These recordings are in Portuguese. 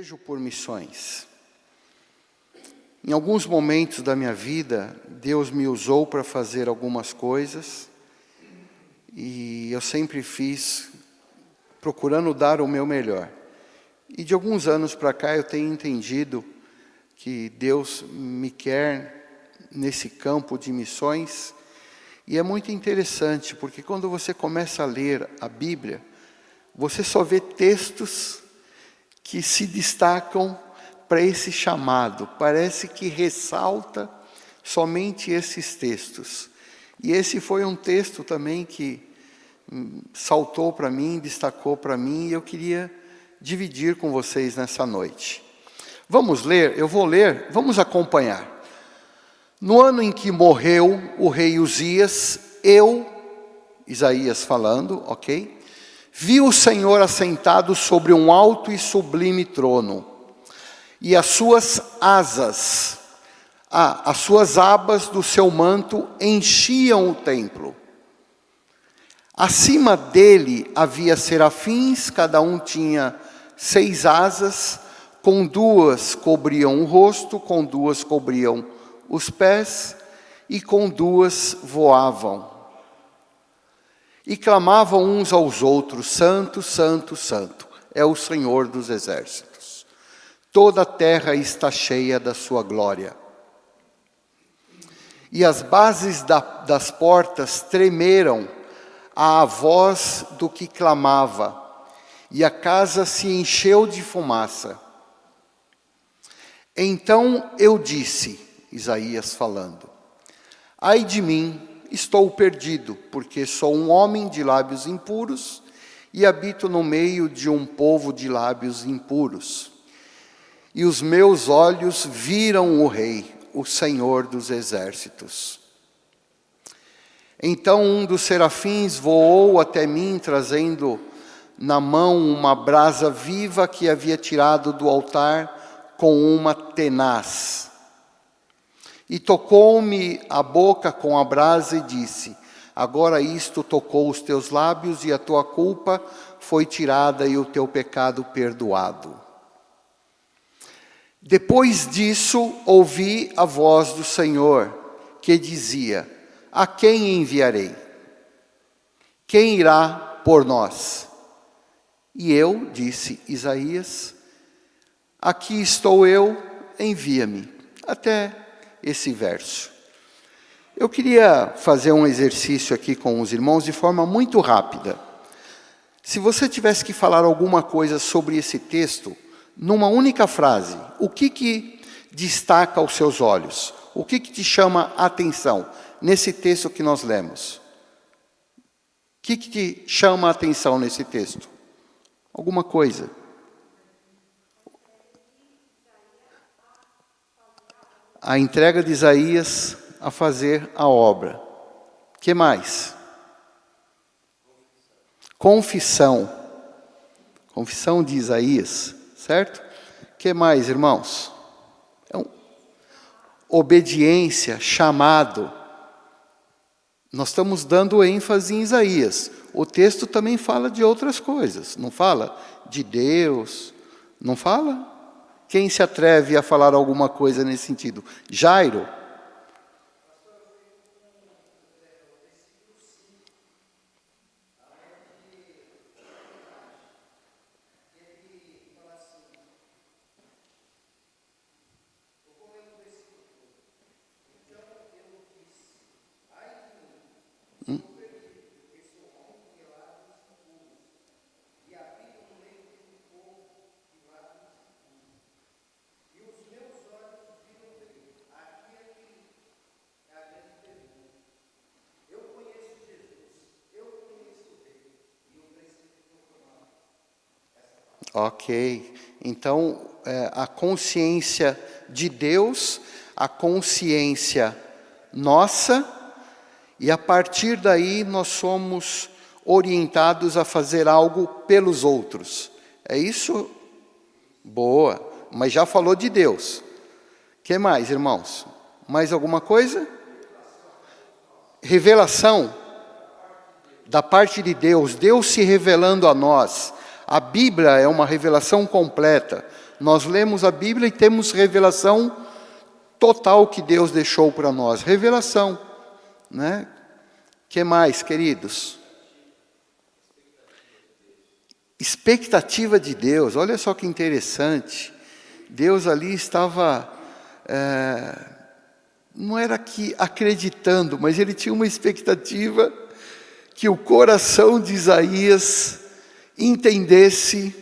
desejo por missões. Em alguns momentos da minha vida, Deus me usou para fazer algumas coisas, e eu sempre fiz procurando dar o meu melhor. E de alguns anos para cá eu tenho entendido que Deus me quer nesse campo de missões, e é muito interessante, porque quando você começa a ler a Bíblia, você só vê textos que se destacam para esse chamado. Parece que ressalta somente esses textos. E esse foi um texto também que saltou para mim, destacou para mim, e eu queria dividir com vocês nessa noite. Vamos ler, eu vou ler, vamos acompanhar. No ano em que morreu o rei Uzias, Isaías falando, ok? Vi o Senhor assentado sobre um alto e sublime trono, e as suas asas, as suas abas do seu manto enchiam o templo. Acima dele havia serafins, cada um tinha 6 asas, com 2 cobriam o rosto, com 2 cobriam os pés, e com 2 voavam. E clamavam uns aos outros: Santo, Santo, Santo, é o Senhor dos exércitos. Toda a terra está cheia da sua glória. E as bases das portas tremeram à voz do que clamava, e a casa se encheu de fumaça. Então eu disse, Isaías falando: ai de mim, estou perdido, porque sou um homem de lábios impuros e habito no meio de um povo de lábios impuros. E os meus olhos viram o Rei, o Senhor dos exércitos. Então um dos serafins voou até mim, trazendo na mão uma brasa viva que havia tirado do altar com uma tenaz. E tocou-me a boca com a brasa e disse: agora isto tocou os teus lábios, e a tua culpa foi tirada e o teu pecado perdoado. Depois disso, ouvi a voz do Senhor, que dizia: a quem enviarei? Quem irá por nós? E eu, disse Isaías: aqui estou eu, envia-me. Até esse verso. Eu queria fazer um exercício aqui com os irmãos de forma muito rápida. Se você tivesse que falar alguma coisa sobre esse texto, numa única frase, o que destaca aos seus olhos? O que te chama a atenção nesse texto que nós lemos? O que te chama a atenção nesse texto? Alguma coisa? A entrega de Isaías a fazer a obra. O que mais? Confissão. Confissão de Isaías, certo? O que mais, irmãos? Obediência, chamado. Nós estamos dando ênfase em Isaías. O texto também fala de outras coisas. Não fala de Deus? Não fala? Quem se atreve a falar alguma coisa nesse sentido? Jairo? Ok, então a consciência de Deus, a consciência nossa, e a partir daí nós somos orientados a fazer algo pelos outros. É isso? Boa, mas já falou de Deus. O que mais, irmãos? Mais alguma coisa? Revelação da parte de Deus, Deus se revelando a nós. a Bíblia é uma revelação completa. Nós lemos a Bíblia e temos revelação total que Deus deixou para nós. Revelação, né? Que mais, queridos? Expectativa de Deus. Olha só que interessante. Deus ali estava, não era que acreditando, mas ele tinha uma expectativa que o coração de Isaías entendesse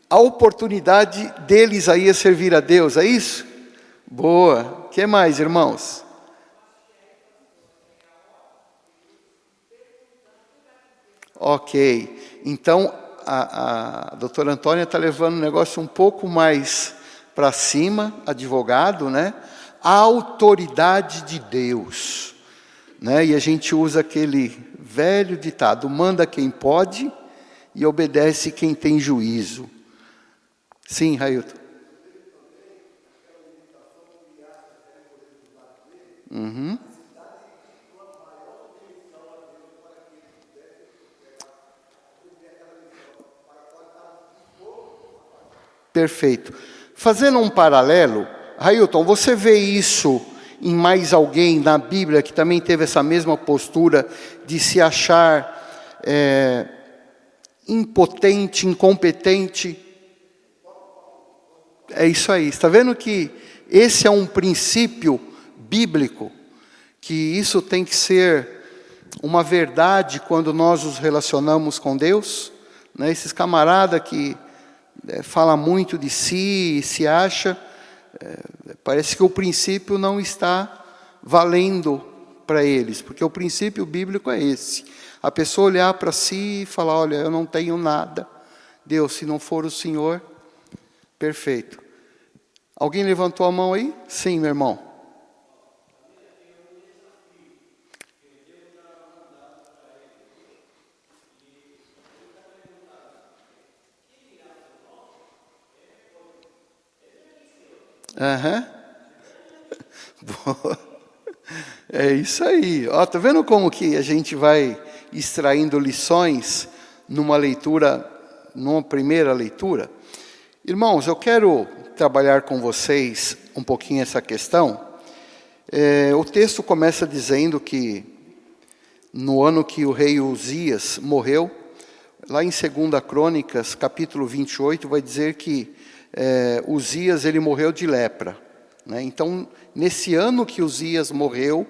a oportunidade dele, Isaías, servir a Deus. É isso? Boa. O que mais, irmãos? Ok. Então, a doutora Antônia está levando o negócio um pouco mais para cima, advogado, né? A autoridade de Deus, né? E a gente usa aquele velho ditado: manda quem pode e obedece quem tem juízo. Sim, Railton. Uhum. Perfeito. Fazendo um paralelo, Railton, você vê isso em mais alguém na Bíblia que também teve essa mesma postura de se achar impotente, incompetente? É isso aí. Está vendo que esse é um princípio bíblico, que isso tem que ser uma verdade quando nós nos relacionamos com Deus, né? Esses camaradas que fala muito de si, se acha, parece que o princípio não está valendo para eles, porque o princípio bíblico é esse: a pessoa olhar para si e falar, olha, eu não tenho nada, Deus, se não for o Senhor, perfeito. Alguém levantou a mão aí? Sim, meu irmão. Aham. Boa. É isso aí. Ó, tá vendo como que a gente vai extraindo lições numa leitura, numa primeira leitura? Irmãos, eu quero trabalhar com vocês um pouquinho essa questão. O texto começa dizendo que no ano que o rei Uzias morreu, lá em 2 Crônicas, capítulo 28, vai dizer que Uzias ele morreu de lepra, né? Então, nesse ano que Uzias morreu,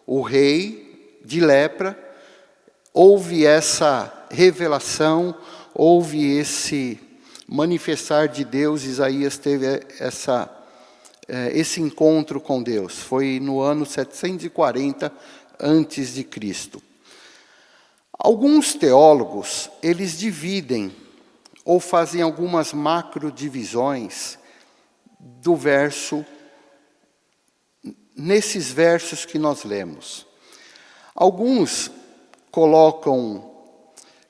o rei de lepra, houve essa revelação, houve esse manifestar de Deus. Isaías teve esse encontro com Deus. Foi no ano 740 antes de Cristo. Alguns teólogos, eles dividem ou fazem algumas macrodivisões do verso, nesses versos que nós lemos. Alguns colocam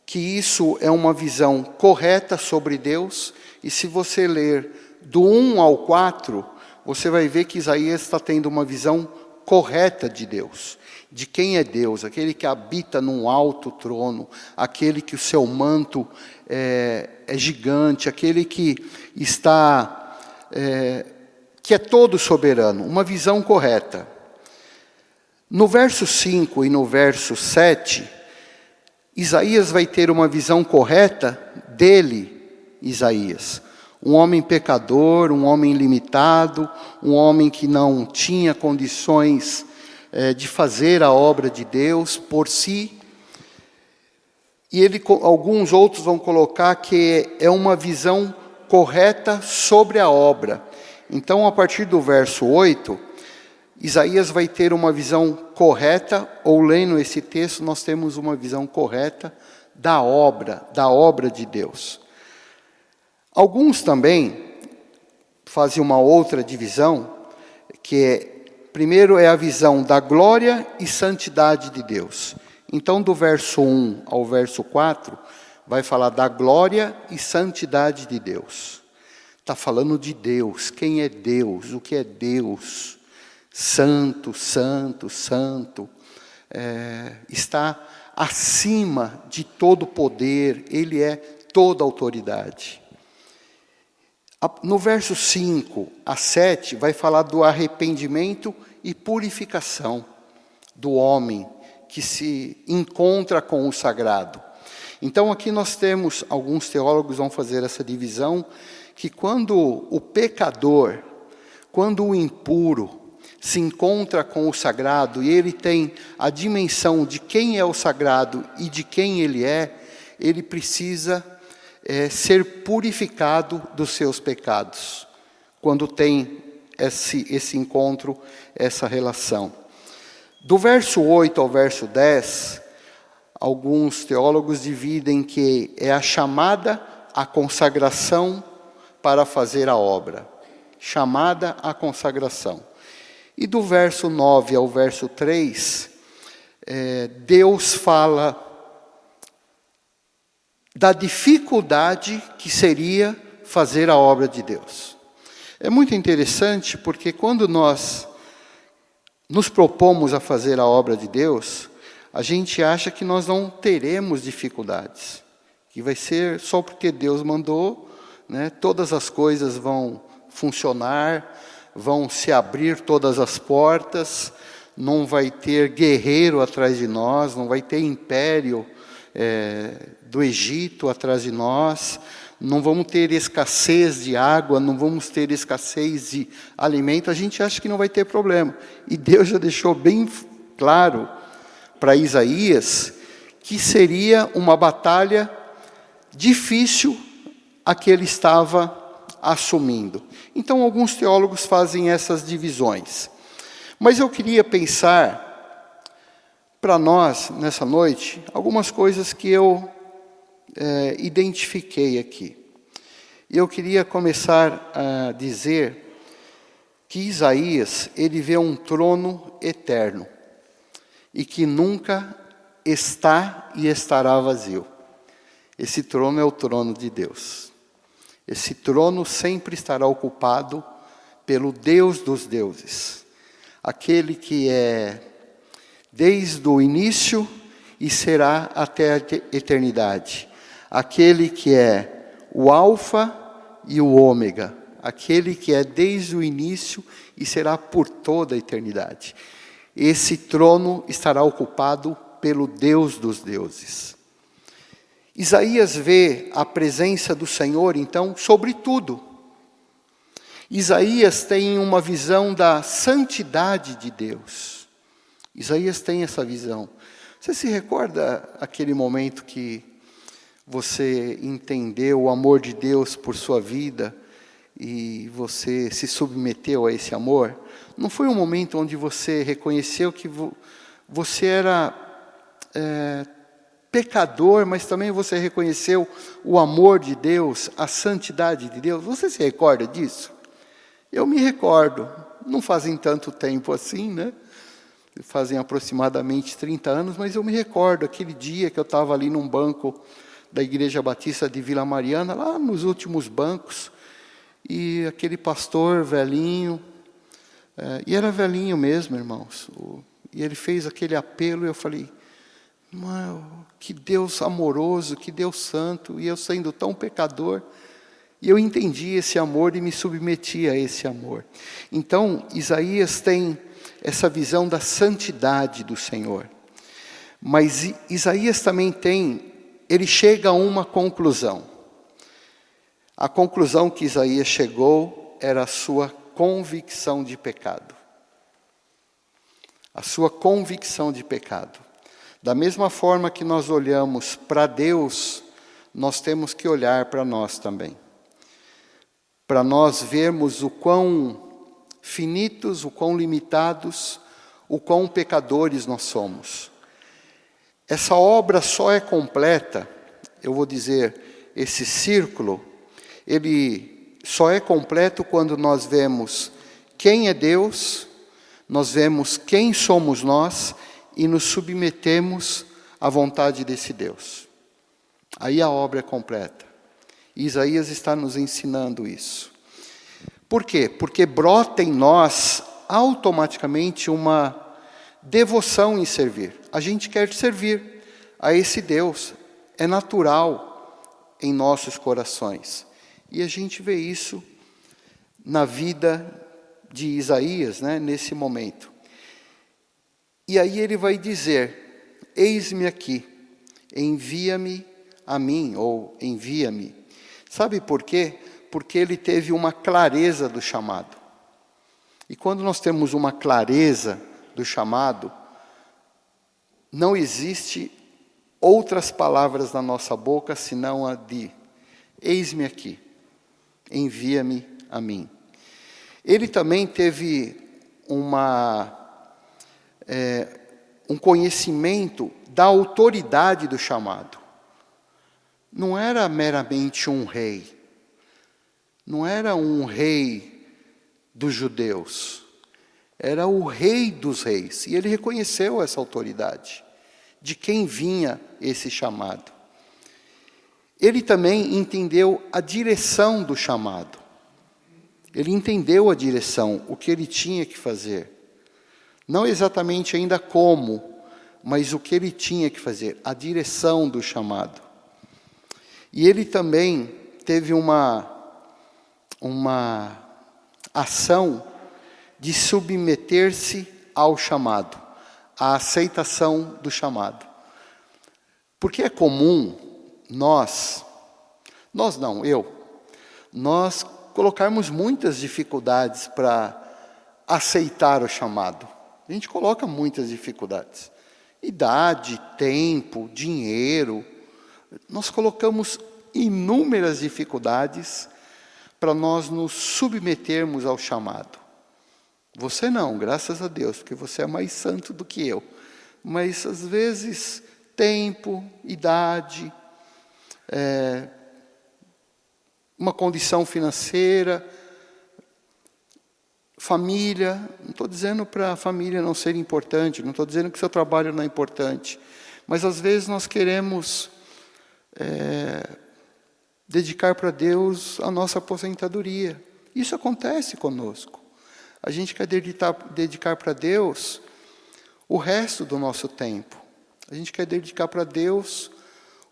que isso é uma visão correta sobre Deus, e se você ler do 1 ao 4, você vai ver que Isaías está tendo uma visão correta de Deus, de quem é Deus, aquele que habita num alto trono, aquele que o seu manto é gigante, aquele que está, que é todo soberano, uma visão correta. No verso 5 e no verso 7, Isaías vai ter uma visão correta dele, Isaías. Um homem pecador, um homem limitado, um homem que não tinha condições de fazer a obra de Deus por si. E alguns outros vão colocar que é uma visão correta sobre a obra. Então, a partir do verso 8, Isaías vai ter uma visão correta, ou lendo esse texto, nós temos uma visão correta da obra de Deus. Alguns também fazem uma outra divisão, que primeiro é a visão da glória e santidade de Deus. Então, do verso 1 ao verso 4, vai falar da glória e santidade de Deus. Está falando de Deus, quem é Deus, o que é Deus. Santo, santo, santo. Está acima de todo poder, Ele é toda autoridade. No verso 5 a 7, vai falar do arrependimento e purificação do homem que se encontra com o sagrado. Então aqui nós temos, alguns teólogos vão fazer essa divisão, que quando o pecador, quando o impuro se encontra com o sagrado, e ele tem a dimensão de quem é o sagrado e de quem ele precisa ser purificado dos seus pecados, quando tem esse encontro, essa relação. Do verso 8 ao verso 10, alguns teólogos dividem que é a chamada à consagração para fazer a obra. Chamada à consagração. E do verso 9 ao verso 3, Deus fala da dificuldade que seria fazer a obra de Deus. É muito interessante porque quando nós nos propomos a fazer a obra de Deus, a gente acha que nós não teremos dificuldades, que vai ser só porque Deus mandou, né, todas as coisas vão funcionar, vão se abrir todas as portas, não vai ter guerreiro atrás de nós, não vai ter império do Egito atrás de nós, não vamos ter escassez de água, não vamos ter escassez de alimento, a gente acha que não vai ter problema. E Deus já deixou bem claro para Isaías que seria uma batalha difícil a que ele estava assumindo. Então alguns teólogos fazem essas divisões. Mas eu queria pensar para nós, nessa noite, algumas coisas que eu identifiquei aqui. E eu queria começar a dizer que Isaías, ele vê um trono eterno, e que nunca está e estará vazio. Esse trono é o trono de Deus. Esse trono sempre estará ocupado pelo Deus dos deuses, aquele que é desde o início e será até a eternidade. Aquele que é o alfa e o ômega. Aquele que é desde o início e será por toda a eternidade. Esse trono estará ocupado pelo Deus dos deuses. Isaías vê a presença do Senhor, então, sobre tudo. Isaías tem uma visão da santidade de Deus. Isaías tem essa visão. Você se recorda aquele momento que você entendeu o amor de Deus por sua vida e você se submeteu a esse amor? Não foi um momento onde você reconheceu que você era pecador, mas também você reconheceu o amor de Deus, a santidade de Deus? Você se recorda disso? Eu me recordo. Não fazem tanto tempo assim, né? Fazem aproximadamente 30 anos, mas eu me recordo aquele dia que eu estava ali num banco da Igreja Batista de Vila Mariana, lá nos últimos bancos, e aquele pastor velhinho, e era velhinho mesmo, irmãos, e ele fez aquele apelo, e eu falei, que Deus amoroso, que Deus santo, e eu sendo tão pecador, e eu entendi esse amor e me submeti a esse amor. Então, Isaías tem essa visão da santidade do Senhor. Mas Isaías também ele chega a uma conclusão. A conclusão que Isaías chegou era a sua convicção de pecado. A sua convicção de pecado. Da mesma forma que nós olhamos para Deus, nós temos que olhar para nós também. Para nós vermos o quão finitos, o quão limitados, o quão pecadores nós somos. Essa obra só é completa, eu vou dizer, esse círculo, ele só é completo quando nós vemos quem é Deus, nós vemos quem somos nós e nos submetemos à vontade desse Deus. Aí a obra é completa. E Isaías está nos ensinando isso. Por quê? Porque brota em nós automaticamente uma devoção em servir. A gente quer servir, a esse Deus. É natural em nossos corações. E a gente vê isso na vida de Isaías, né, nesse momento. E aí ele vai dizer: eis-me aqui, envia-me a mim, ou envia-me. Sabe por quê? Porque ele teve uma clareza do chamado. E quando nós temos uma clareza do chamado, não existe outras palavras na nossa boca senão a de: eis-me aqui, envia-me a mim. Ele também teve um conhecimento da autoridade do chamado. Não era meramente um rei, não era um rei dos judeus, era o rei dos reis. E ele reconheceu essa autoridade, de quem vinha esse chamado. Ele também entendeu a direção do chamado. Ele entendeu a direção, o que ele tinha que fazer. Não exatamente ainda como, mas o que ele tinha que fazer, a direção do chamado. E ele também teve uma ação de submeter-se ao chamado, à aceitação do chamado. Porque é comum nós colocarmos muitas dificuldades para aceitar o chamado. A gente coloca muitas dificuldades. Idade, tempo, dinheiro. Nós colocamos inúmeras dificuldades para nós nos submetermos ao chamado. Você não, graças a Deus, porque você é mais santo do que eu. Mas, às vezes, tempo, idade, uma condição financeira, família. Não estou dizendo para a família não ser importante, não estou dizendo que o seu trabalho não é importante. Mas, às vezes, nós queremos dedicar para Deus a nossa aposentadoria. Isso acontece conosco. A gente quer dedicar para Deus o resto do nosso tempo. A gente quer dedicar para Deus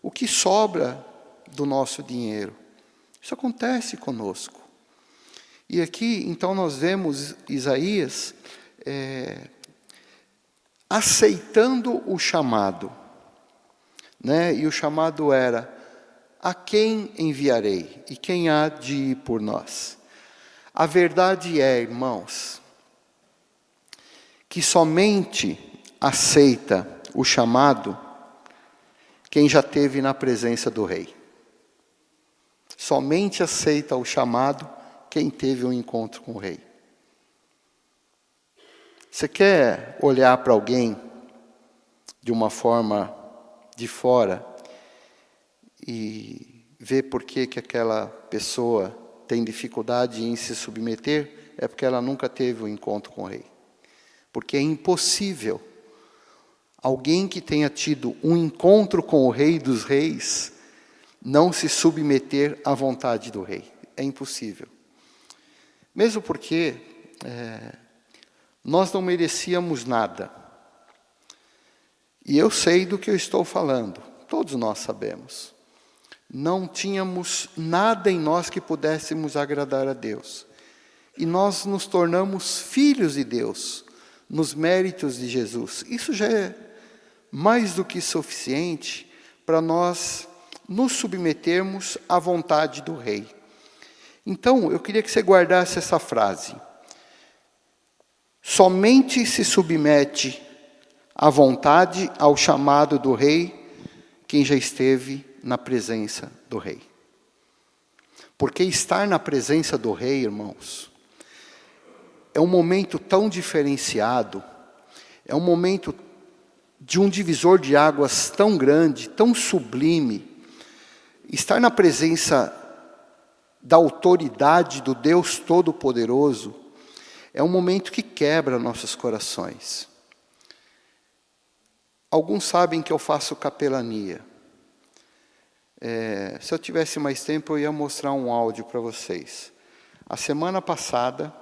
o que sobra do nosso dinheiro. Isso acontece conosco. E aqui, então, nós vemos Isaías aceitando o chamado. Né? E o chamado era: a quem enviarei? E quem há de ir por nós? A verdade é, irmãos, que somente aceita o chamado quem já esteve na presença do rei. Somente aceita o chamado quem teve um encontro com o rei. Você quer olhar para alguém de uma forma de fora e ver por que aquela pessoa tem dificuldade em se submeter? É porque ela nunca teve um encontro com o rei. Porque é impossível alguém que tenha tido um encontro com o Rei dos Reis não se submeter à vontade do rei. É impossível. Mesmo porque nós não merecíamos nada. E eu sei do que eu estou falando. Todos nós sabemos. Não tínhamos nada em nós que pudéssemos agradar a Deus. E nós nos tornamos filhos de Deus nos méritos de Jesus. Isso já é mais do que suficiente para nós nos submetermos à vontade do rei. Então, eu queria que você guardasse essa frase. Somente se submete à vontade, ao chamado do rei, quem já esteve na presença do rei. Porque estar na presença do rei, irmãos, é um momento tão diferenciado, é um momento de um divisor de águas tão grande, tão sublime. Estar na presença da autoridade do Deus Todo-Poderoso é um momento que quebra nossos corações. Alguns sabem que eu faço capelania. Se eu tivesse mais tempo, eu ia mostrar um áudio para vocês. A semana passada,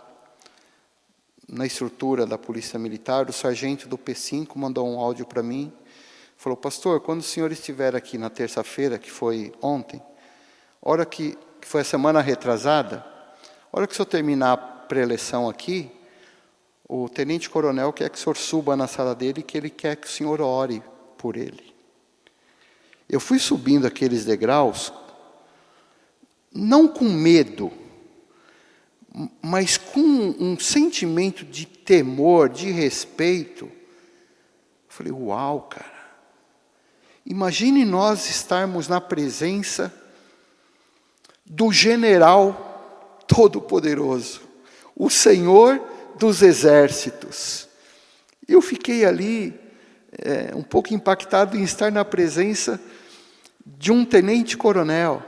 na estrutura da Polícia Militar, o sargento do P5 mandou um áudio para mim, falou: pastor, quando o senhor estiver aqui na terça-feira, que foi ontem, hora que foi a semana retrasada, hora que o senhor terminar a preleção aqui, o tenente-coronel quer que o senhor suba na sala dele, que ele quer que o senhor ore por ele. Eu fui subindo aqueles degraus, não com medo, mas com um sentimento de temor, de respeito. Eu falei: uau, cara. Imagine nós estarmos na presença do general todo-poderoso, o Senhor dos exércitos. Eu fiquei ali um pouco impactado em estar na presença de um tenente-coronel.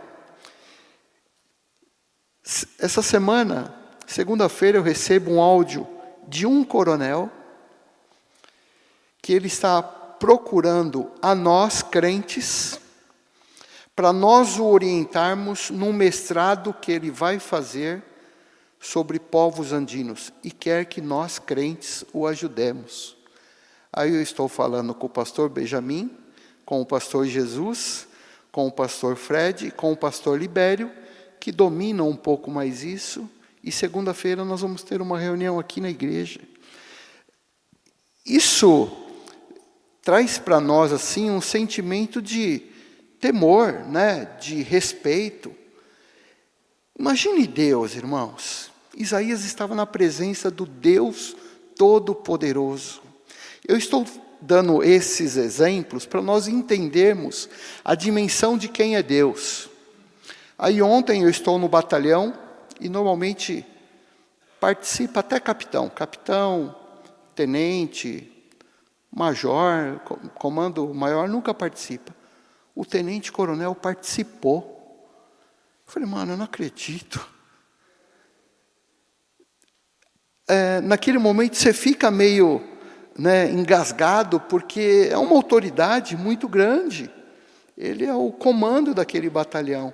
Essa semana, segunda-feira, eu recebo um áudio de um coronel que ele está procurando a nós, crentes, para nós o orientarmos num mestrado que ele vai fazer sobre povos andinos, e quer que nós, crentes, o ajudemos. Aí eu estou falando com o pastor Benjamin, com o pastor Jesus, com o pastor Fred, com o pastor Libério, que dominam um pouco mais isso, e segunda-feira nós vamos ter uma reunião aqui na igreja. Isso traz para nós assim um sentimento de temor, né, de respeito. Imagine Deus, irmãos. Isaías estava na presença do Deus Todo-Poderoso. Eu estou dando esses exemplos para nós entendermos a dimensão de quem é Deus. Aí ontem eu estou no batalhão e normalmente participa até capitão, tenente, major, comando maior nunca participa. O tenente-coronel participou. Eu falei: mano, eu não acredito. Naquele momento você fica meio engasgado, porque é uma autoridade muito grande. Ele é o comando daquele batalhão.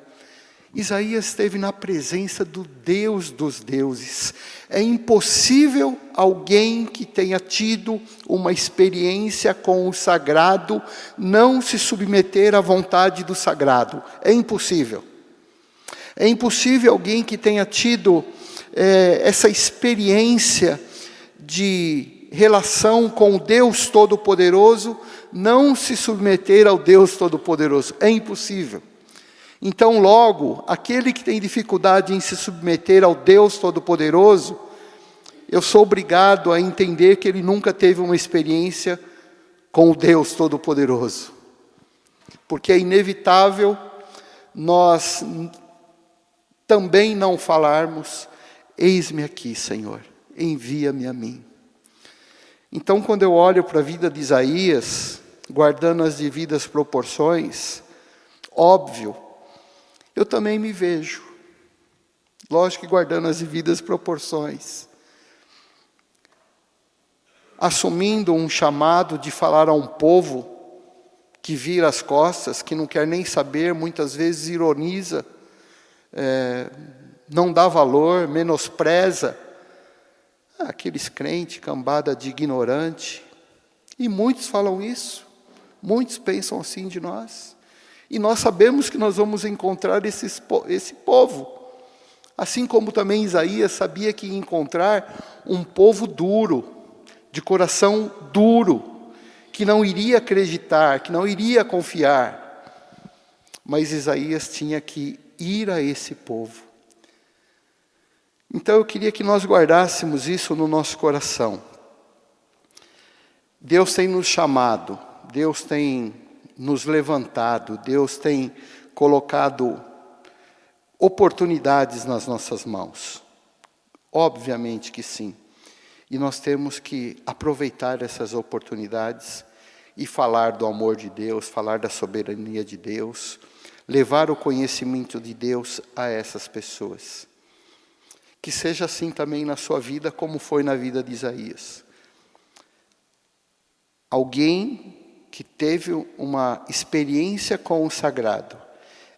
Isaías esteve na presença do Deus dos deuses. É impossível alguém que tenha tido uma experiência com o sagrado não se submeter à vontade do sagrado. É impossível. É impossível alguém que tenha tido essa experiência de relação com o Deus Todo-Poderoso não se submeter ao Deus Todo-Poderoso. É impossível. Então, logo, aquele que tem dificuldade em se submeter ao Deus Todo-Poderoso, eu sou obrigado a entender que ele nunca teve uma experiência com o Deus Todo-Poderoso. Porque é inevitável nós também não falarmos: eis-me aqui, Senhor, envia-me a mim. Então, quando eu olho para a vida de Isaías, guardando as devidas proporções, óbvio, eu também me vejo, lógico que guardando as devidas proporções, assumindo um chamado de falar a um povo que vira as costas, que não quer nem saber, muitas vezes ironiza, não dá valor, menospreza aqueles crentes, cambada de ignorante. E muitos falam isso, muitos pensam assim de nós. E nós sabemos que nós vamos encontrar esse povo. Assim como também Isaías sabia que ia encontrar um povo duro, de coração duro, que não iria acreditar, que não iria confiar. Mas Isaías tinha que ir a esse povo. Então eu queria que nós guardássemos isso no nosso coração. Deus tem nos chamado, Deus tem nos levantado, Deus tem colocado oportunidades nas nossas mãos. Obviamente que sim. E nós temos que aproveitar essas oportunidades e falar do amor de Deus, falar da soberania de Deus, levar o conhecimento de Deus a essas pessoas. Que seja assim também na sua vida, como foi na vida de Isaías. Alguém que teve uma experiência com o sagrado,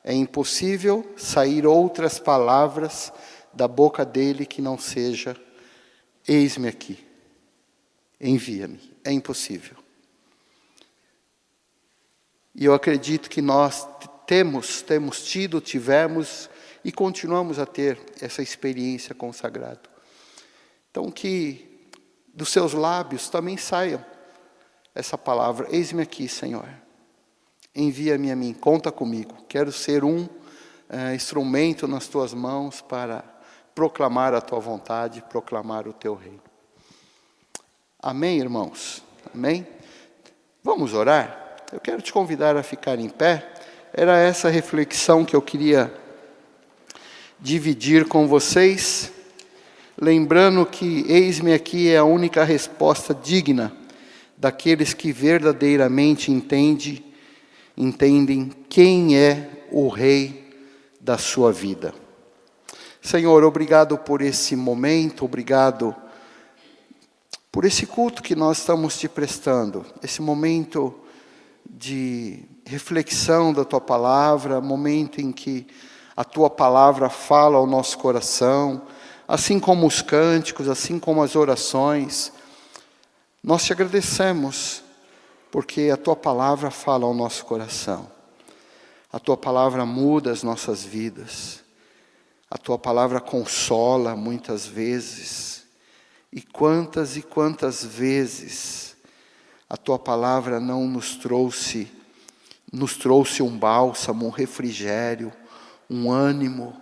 é impossível sair outras palavras da boca dele que não seja: eis-me aqui, envia-me. É impossível. E eu acredito que nós temos tido, tivemos e continuamos a ter essa experiência com o sagrado. Então que dos seus lábios também saiam essa palavra: eis-me aqui, Senhor, envia-me a mim, conta comigo, quero ser um instrumento nas tuas mãos para proclamar a tua vontade, proclamar o teu reino. Amém, irmãos? Amém? Vamos orar? Eu quero te convidar a ficar em pé. Era essa reflexão que eu queria dividir com vocês, lembrando que eis-me aqui é a única resposta digna daqueles que verdadeiramente entendem quem é o Rei da sua vida. Senhor, obrigado por esse momento, obrigado por esse culto que nós estamos te prestando, esse momento de reflexão da tua palavra, momento em que a tua palavra fala ao nosso coração, assim como os cânticos, assim como as orações. Nós te agradecemos, porque a tua palavra fala ao nosso coração. A tua palavra muda as nossas vidas. A tua palavra consola muitas vezes. E quantas vezes a tua palavra não nos trouxe um bálsamo, um refrigério, um ânimo,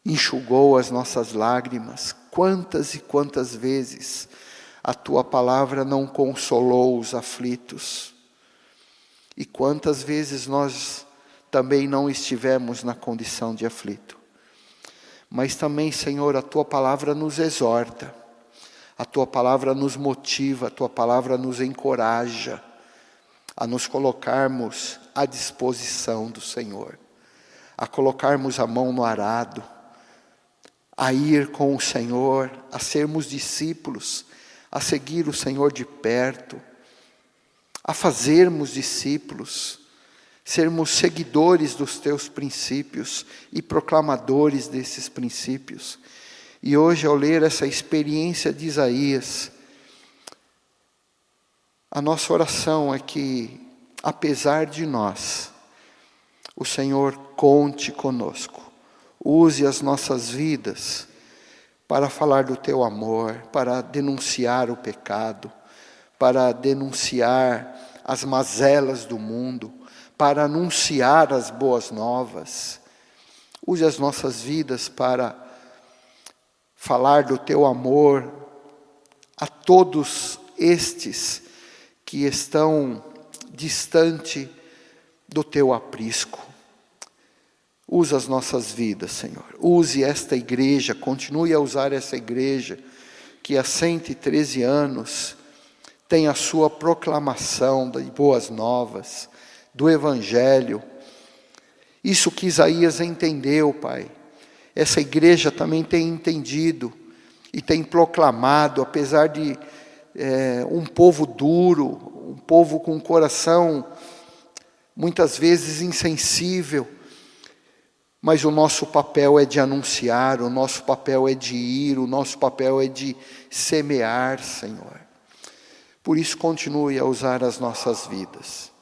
enxugou as nossas lágrimas. Quantas e quantas vezes a tua palavra não consolou os aflitos. E quantas vezes nós também não estivemos na condição de aflito. Mas também, Senhor, a tua palavra nos exorta, a tua palavra nos motiva, a tua palavra nos encoraja a nos colocarmos à disposição do Senhor, a colocarmos a mão no arado, a ir com o Senhor, a sermos discípulos, a seguir o Senhor de perto, a fazermos discípulos, sermos seguidores dos teus princípios e proclamadores desses princípios. E hoje, ao ler essa experiência de Isaías, a nossa oração é que, apesar de nós, o Senhor conte conosco, use as nossas vidas para falar do teu amor, para denunciar o pecado, para denunciar as mazelas do mundo, para anunciar as boas novas. Use as nossas vidas para falar do teu amor a todos estes que estão distante do teu aprisco. Use as nossas vidas, Senhor. Use esta igreja, continue a usar essa igreja, que há 113 anos tem a sua proclamação de boas novas, do Evangelho. Isso que Isaías entendeu, Pai. Essa igreja também tem entendido e tem proclamado, apesar de um povo duro, um povo com um coração muitas vezes insensível, mas o nosso papel é de anunciar, o nosso papel é de ir, o nosso papel é de semear, Senhor. Por isso, continue a usar as nossas vidas.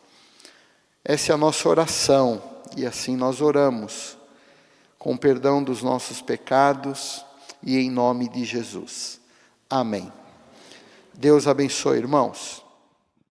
Essa é a nossa oração, e assim nós oramos, com perdão dos nossos pecados e em nome de Jesus. Amém. Deus abençoe, irmãos.